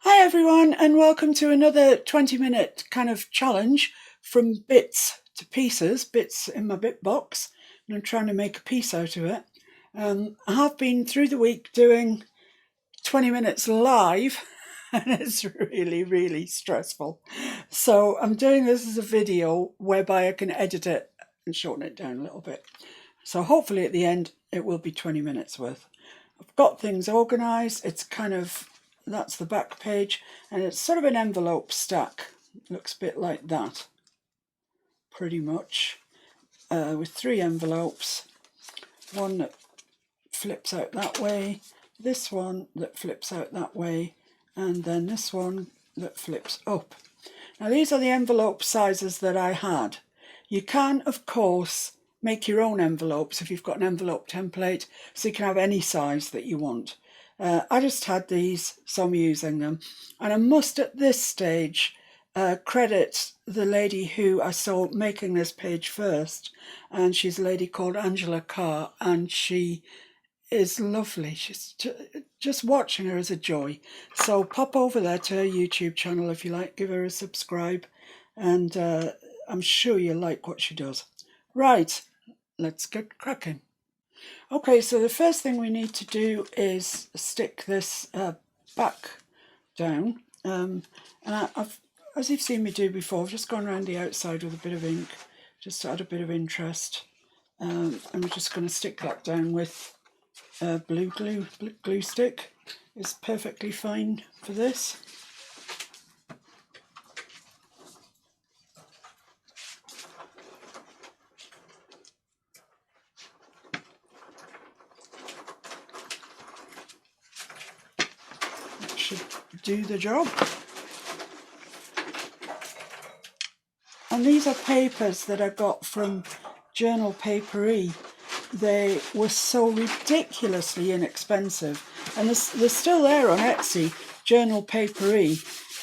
Hi everyone, and welcome to another 20-minute kind of challenge from bits to pieces, bits in my bit box, and I'm trying to make a piece out of it. I have been through the week doing 20 minutes live, and it's really, really stressful. So I'm doing this as a video whereby I can edit it and shorten it down a little bit. So hopefully at the end it will be 20 minutes worth. I've got things organised. It's kind of, that's the back page, and it's sort of an envelope stack. Looks a bit like that, pretty much, with three envelopes. One that flips out that way, this one that flips out that way, and then this one that flips up. Now these are the envelope sizes that I had. You can, of course, make your own envelopes if you've got an envelope template, so you can have any size that you want. I just had these, so I'm using them. And I must at this stage credit the lady who I saw making this page first, and she's a lady called Angela Carr, and she is lovely. She's just watching her is a joy. So pop over there to her YouTube channel if you like, give her a subscribe, and I'm sure you'll like what she does. Right, let's get cracking. Okay, so the first thing we need to do is stick this back down. And as you've seen me do before, I've just gone around the outside with a bit of ink, just to add a bit of interest. And we're just going to stick that down with blue glue stick. Is perfectly fine for this. That should do the job. And these are papers that I got from Journal Papery. They were so ridiculously inexpensive, and they're still there on Etsy, Journal Papery.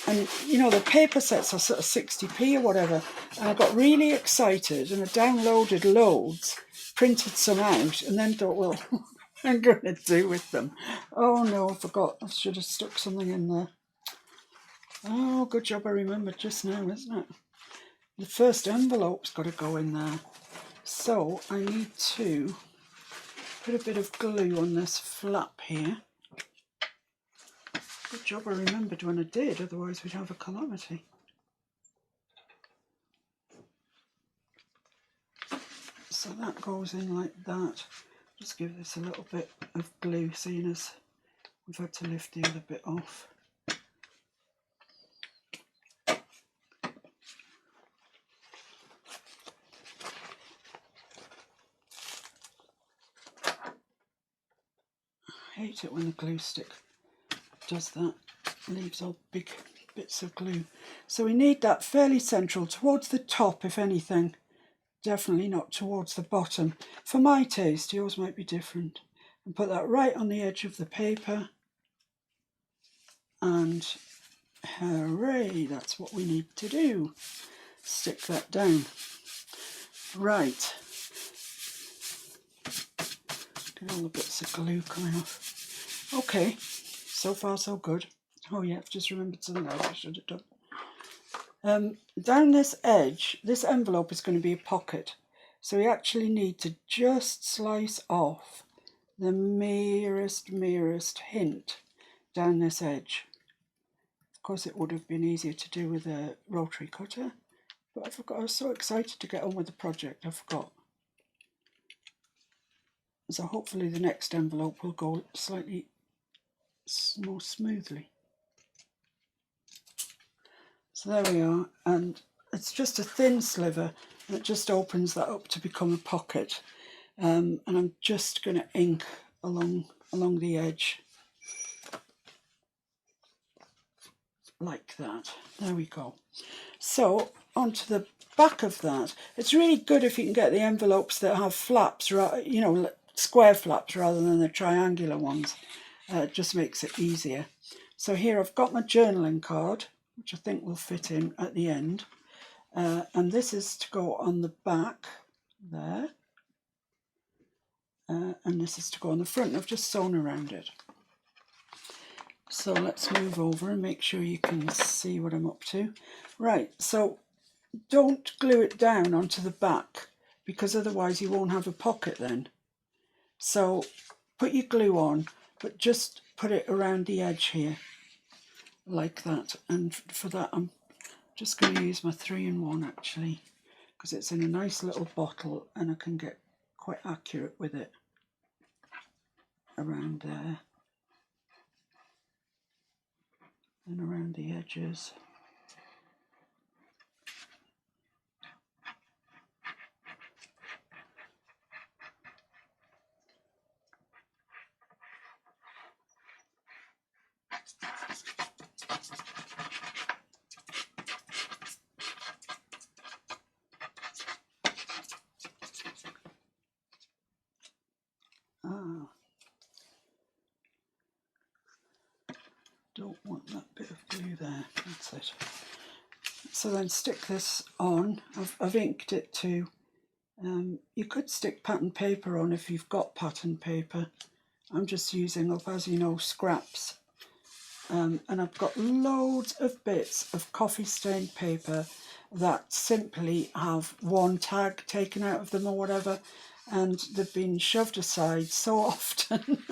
And you know, the paper sets are sort of 60p or whatever. And I got really excited and I downloaded loads, printed some out, and then thought, well, what am I going to do with them? Oh no, I forgot. I should have stuck something in there. Oh, good job I remembered just now, isn't it? The first envelope's got to go in there. So I need to put a bit of glue on this flap here. Good job I remembered when I did, otherwise we'd have a calamity. So that goes in like that. Just give this a little bit of glue, seeing as we've had to lift the other bit off. I hate it when the glue stick does that, leaves all big bits of glue. So we need that fairly central, towards the top if anything, definitely not towards the bottom. For my taste, yours might be different. And put that right on the edge of the paper, and hooray, that's what we need to do. Stick that down. Right. Get all the bits of glue coming off. Okay, so far so good. Oh yeah, I've just remembered something else I should have done. Down this edge, this envelope is going to be a pocket. So we actually need to just slice off the merest hint down this edge. Of course, it would have been easier to do with a rotary cutter, but I forgot. I was so excited to get on with the project, I forgot. So hopefully the next envelope will go slightly more smoothly. So there we are, and it's just a thin sliver, and it just opens that up to become a pocket. And I'm just going to ink along the edge like that. There we go. So onto the back of that. It's really good if you can get the envelopes that have flaps, you know, square flaps rather than the triangular ones. It just makes it easier. So here I've got my journaling card, which I think will fit in at the end. And this is to go on the back there. And this is to go on the front. I've just sewn around it. So let's move over and make sure you can see what I'm up to. Right, so don't glue it down onto the back because otherwise you won't have a pocket then. So put your glue on, but just put it around the edge here, like that. And for that I'm just going to use my 3-in-1 actually, because it's in a nice little bottle and I can get quite accurate with it around there and around the edges. Don't want that bit of glue there. That's it. So then stick this on. I've inked it too. You could stick pattern paper on if you've got pattern paper. I'm just using up, as you know, scraps. And I've got loads of bits of coffee stained paper that simply have one tag taken out of them or whatever, and they've been shoved aside so often.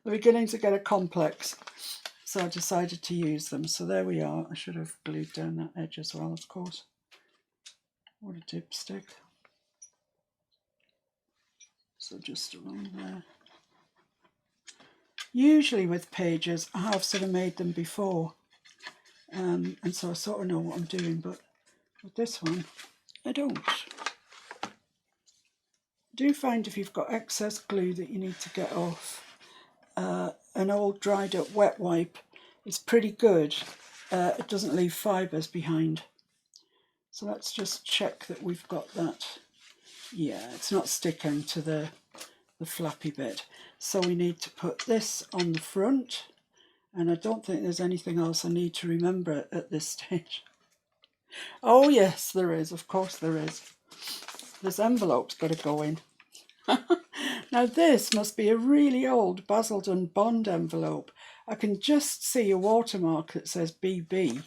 They're beginning to get a complex. So I decided to use them. So there we are. I should have glued down that edge as well, of course. What a dipstick. So just along there. Usually with pages, I have sort of made them before. And so I sort of know what I'm doing, but with this one, I don't. Do find if you've got excess glue that you need to get off, an old dried up wet wipe is pretty good. It doesn't leave fibres behind. So let's just check that we've got that. Yeah, it's not sticking to the flappy bit. So we need to put this on the front, and I don't think there's anything else I need to remember at this stage. Oh yes, there is, of course there is. This envelope's got to go in. Now this must be a really old Basildon Bond envelope. I can just see a watermark that says BB,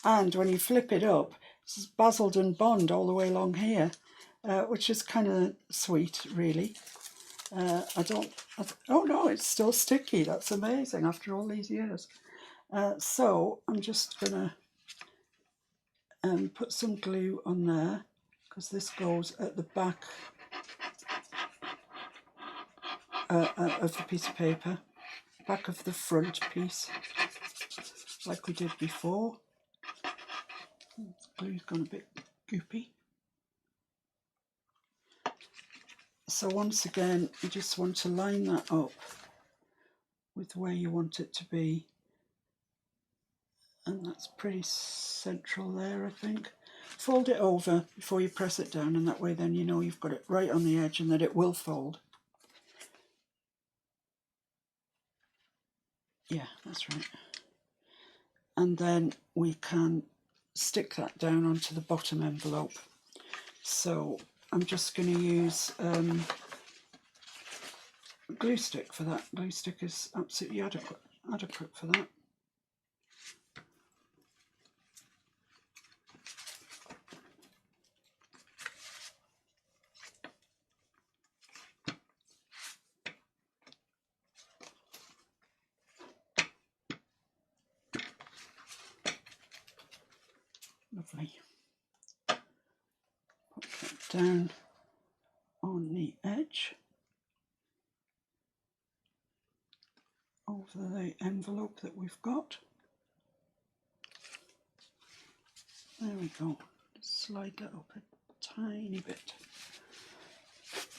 and when you flip it up, it's Basildon Bond all the way along here, which is kind of sweet, really. Oh no, it's still sticky. That's amazing after all these years. So I'm just gonna put some glue on there, because this goes at the back of the piece of paper, back of the front piece, like we did before. Glue's gone a bit goopy. So once again, you just want to line that up with where you want it to be. And that's pretty central there, I think. Fold it over before you press it down, and that way then you know you've got it right on the edge and that it will fold. Yeah, that's right. And then we can stick that down onto the bottom envelope. So I'm just going to use glue stick for that. Glue stick is absolutely adequate for that. Lovely. Put that down on the edge of the envelope that we've got. There we go. Just slide that up a tiny bit.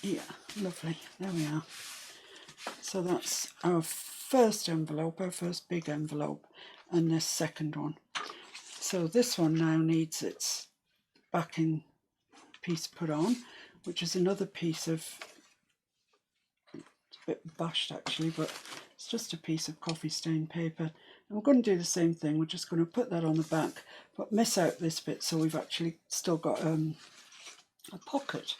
Yeah, lovely. There we are. So that's our first envelope, our first big envelope, and this second one. So this one now needs its backing piece put on, which is another piece of, it's a bit bashed actually, but it's just a piece of coffee stained paper. And we're going to do the same thing. We're just going to put that on the back, but miss out this bit so we've actually still got a pocket.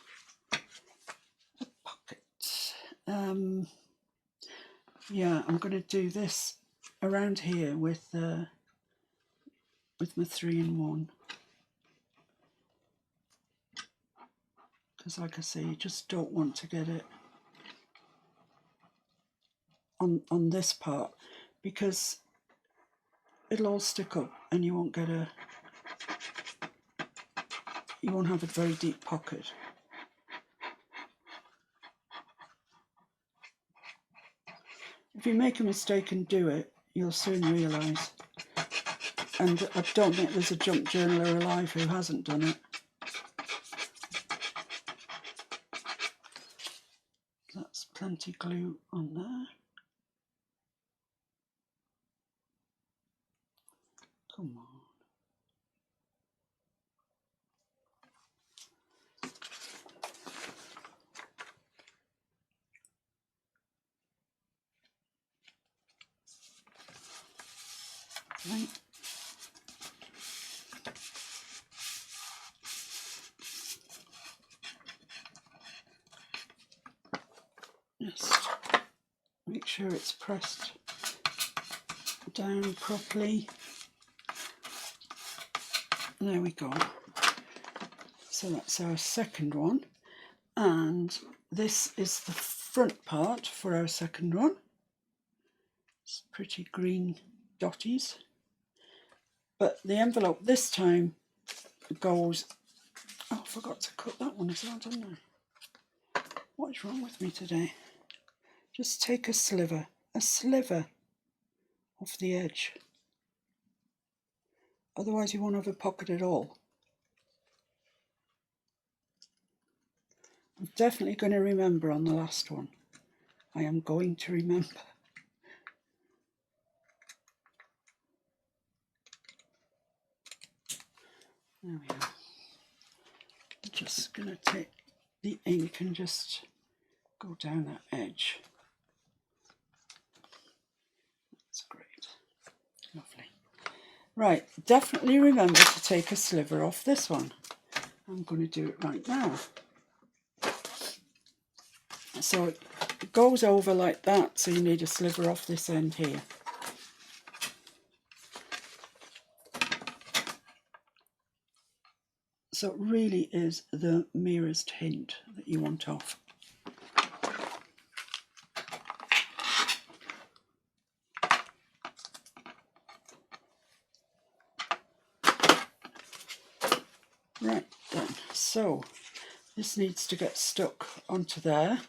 yeah, I'm going to do this around here with my 3-in-1, because like I say, you just don't want to get it on this part, because it'll all stick up and you won't have a very deep pocket. If you make a mistake and do it, you'll soon realise. And I don't think there's a junk journaler alive who hasn't done it. That's plenty glue on there. Come on. Right. Just make sure it's pressed down properly. There we go. So that's our second one. And this is the front part for our second one. It's pretty green dotties. But the envelope this time goes... Oh, I forgot to cut that one as well, didn't I? What is wrong with me today? Just take a sliver off the edge. Otherwise you won't have a pocket at all. I'm definitely going to remember on the last one. I am going to remember. There we are. I'm just going to take the ink and just go down that edge. That's great. Lovely. Right, definitely remember to take a sliver off this one. I'm going to do it right now. So it goes over like that, so you need a sliver off this end here. So it really is the merest hint that you want off. Right then, so this needs to get stuck onto there.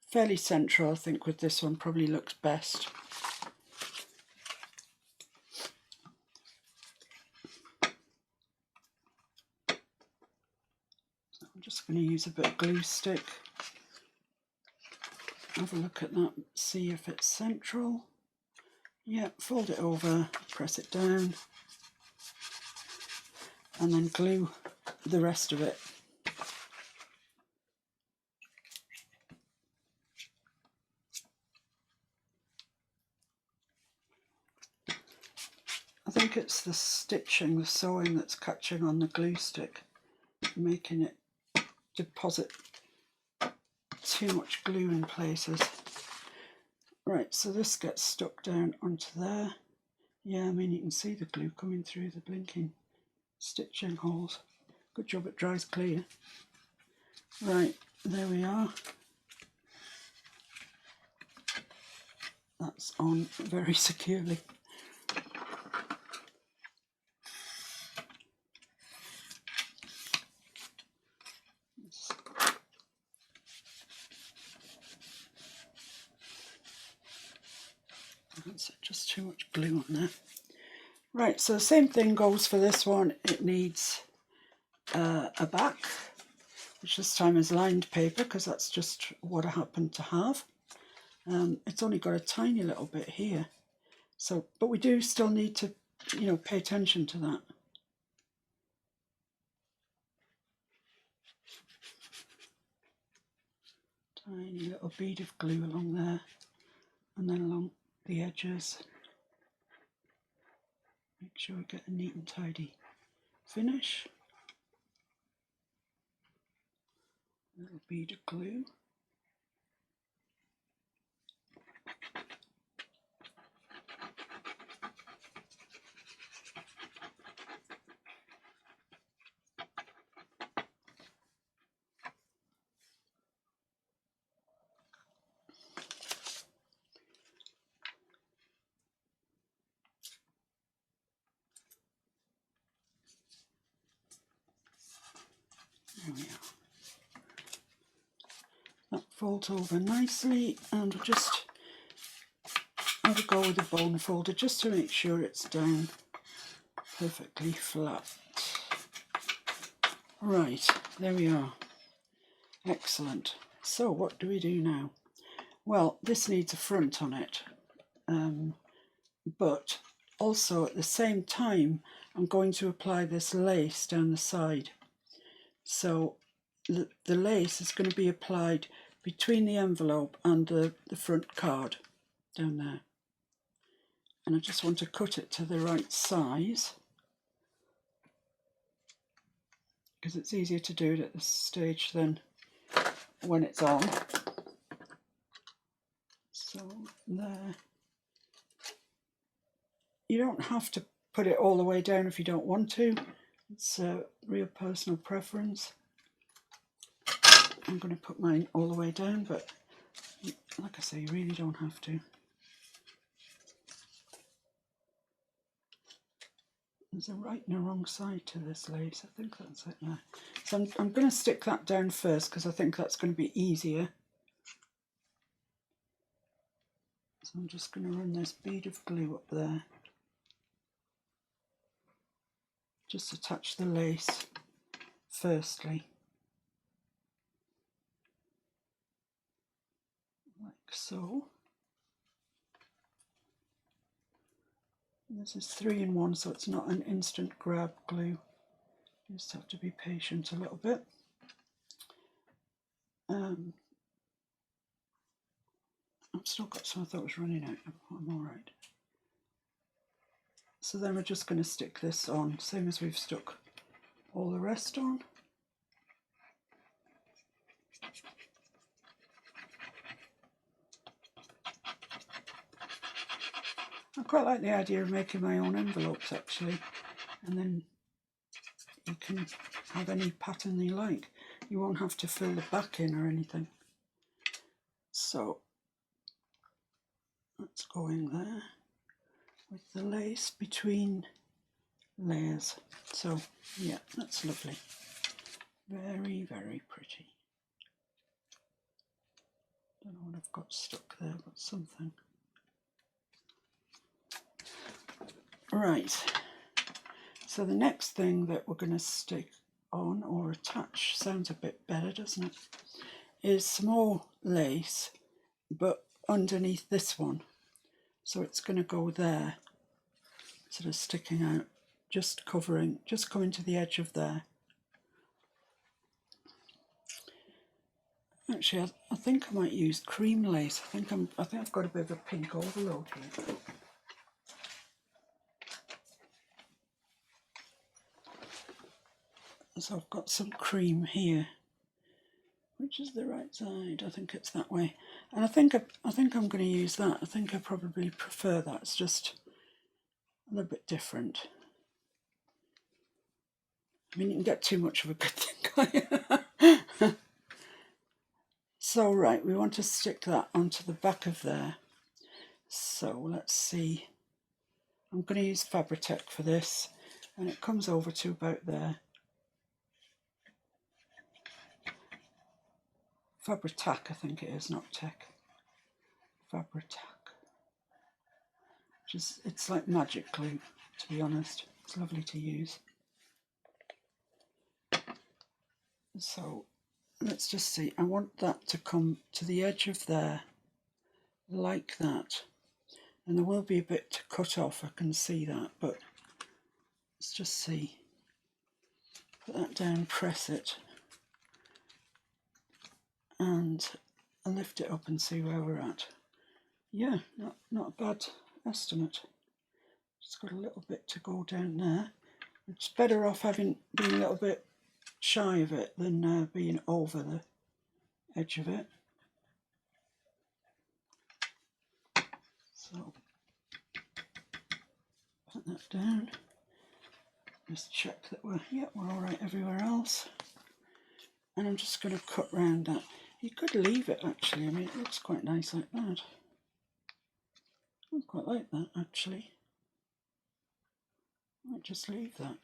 Fairly central, I think, with this one, probably looks best. I'm just going to use a bit of glue stick. Have a look at that, see if it's central. Yeah, fold it over, press it down, and then glue the rest of it. I think it's the stitching, the sewing that's catching on the glue stick, making it deposit too much glue in places. Right, so this gets stuck down onto there. Yeah, I mean, you can see the glue coming through the blinking stitching holes. Good job it dries clear. Right, there we are. That's on very securely. That's just too much glue on there. Right, so the same thing goes for this one. It needs a back, which this time is lined paper because that's just what I happen to have. It's only got a tiny little bit here, so but we do still need to, you know, pay attention to that. Tiny little bead of glue along there, and then along the edges. Make sure we get a neat and tidy finish. A little bead of glue. folds over nicely, and we'll just have a go with the bone folder just to make sure it's down perfectly flat. Right, there we are. Excellent. So what do we do now? Well, this needs a front on it, but also at the same time I'm going to apply this lace down the side. So the lace is going to be applied between the envelope and the front card down there. And I just want to cut it to the right size, because it's easier to do it at this stage than when it's on. So there. You don't have to put it all the way down if you don't want to. It's a real personal preference. I'm going to put mine all the way down, but like I say, you really don't have to. There's a right and a wrong side to this lace. I think that's it there. So I'm going to stick that down first because I think that's going to be easier. So I'm just going to run this bead of glue up there. Just attach the lace firstly. Like so. This is 3-in-1, so it's not an instant grab glue. You just have to be patient a little bit. I've still got some. I thought it was running out. I'm all right. So then we're just going to stick this on, same as we've stuck all the rest on. I quite like the idea of making my own envelopes actually, and then you can have any pattern you like. You won't have to fill the back in or anything. So let's go in there with the lace between layers. So yeah, that's lovely. Very, very pretty. Don't know what I've got stuck there, but something. Right, so the next thing that we're going to stick on or attach, sounds a bit better, doesn't it, is some more lace, but underneath this one. So it's going to go there, sort of sticking out, just coming to the edge of there. Actually, I think I might use cream lace. I think I've got a bit of a pink overload here. So I've got some cream here. Which is the right side? I think it's that way. And I think I'm going to use that. I think I probably prefer that. It's just a little bit different. I mean, you can get too much of a good thing. So right, we want to stick that onto the back of there. So let's see. I'm going to use Fabri-Tac for this, and it comes over to about there. Fabri-Tac, I think it is, not tech. Fabri-Tac. It's like magic glue, to be honest. It's lovely to use. So let's just see. I want that to come to the edge of there, like that. And there will be a bit to cut off, I can see that, but let's just see. Put that down, press it, and I'll lift it up and see where we're at. Yeah, not a bad estimate. Just got a little bit to go down there. It's better off being a little bit shy of it than being over the edge of it. So put that down. Just check that we're all right everywhere else. And I'm just going to cut round that. You could leave it actually. I mean, it looks quite nice like that. I quite like that actually. I might just leave that.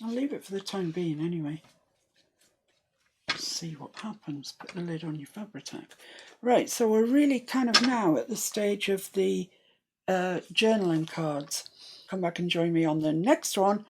I'll leave it for the time being anyway. see what happens. Put the lid on your Fabri-Tac. Right, so we're really kind of now at the stage of the journaling cards. Come back and join me on the next one